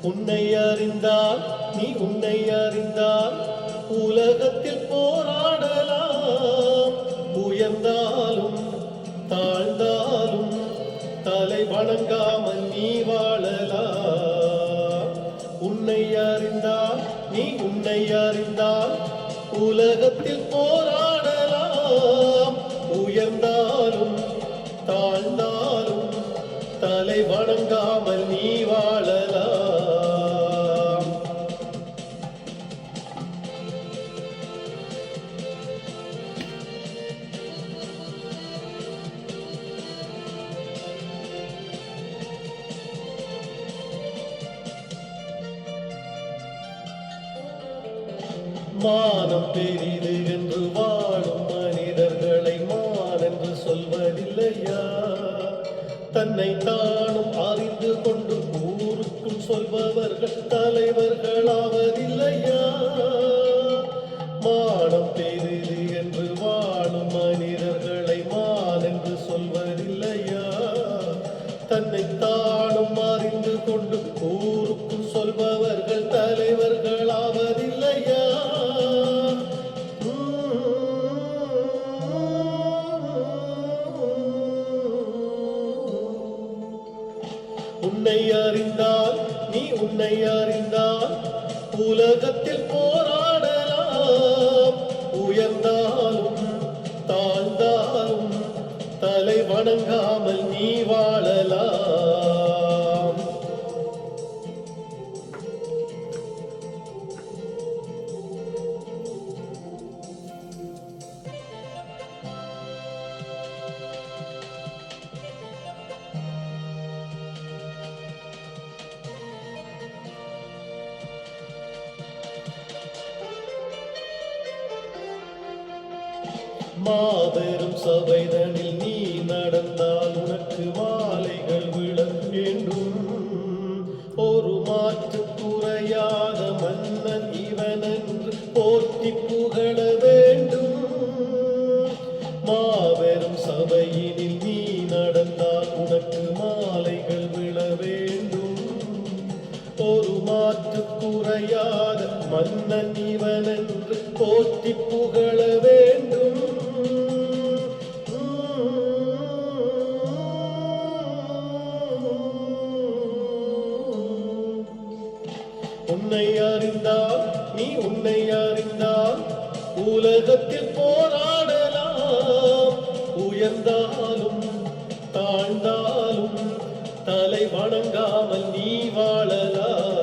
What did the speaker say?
உன்னை அறிந்தால் நீ உன்னை அறிந்தால் உலகத்தில் போராடலாம். உயர்ந்தாலும் தாழ்ந்தாலும் தலை வணங்காமல் நீ வாழலாம். உன்னை அறிந்தால் நீ உன்னை அறிந்தால் உலகத்தில் போராடலாம். உயர்ந்தாலும் தாழ்ந்தாலும் தலை வணங்காமல் நீ வாழலாம். மானம் பெரிது என்று வாழும் மனிதர்களை மான் என்று சொல்வதில்லையா? தன்னை தானும் அறிந்து கொண்டு ஊருக்கும் சொல்பவர்கள் தலைவர்களாவதில்லையா? மானம் பெரிது என்று வாழும் மனிதர்களை மான் என்று சொல்வதில்லையா? தன்னை தானும் அறிந்து கொண்டு ஊருக்கும் சொல்பவர்கள் தலைவர்களாவதில்லையா? உன்னை அறிந்தால் நீ உன்னை அறிந்தால் உலகத்தில் போராடலாம். உயர்ந்தாலும் தாழ்ந்தாலும் தலை வணங்காமல் நீ வாழலாம். மாபெரும் சபைதனில் நீ நடந்தால் உனக்கு மாலைகள் விழ வேண்டும். ஒரு மாற்று குறையாத மன்னன் இவன் என்று போற்றி புகழ வேண்டும். மாபெரும் சபையினில் நீ நடந்தால் உனக்கு மாலைகள் விழ வேண்டும். ஒரு மாற்று குறையாத மன்னன் இவன் என்று போற்றி புகழ வேண்டும். உன்னை அறிந்தால் நீ உன்னை அறிந்தால் உலகத்தில் போராடலாம். உயர்ந்தாலும் தாழ்ந்தாலும் தலை வணங்காமல் நீ வாழலாம்.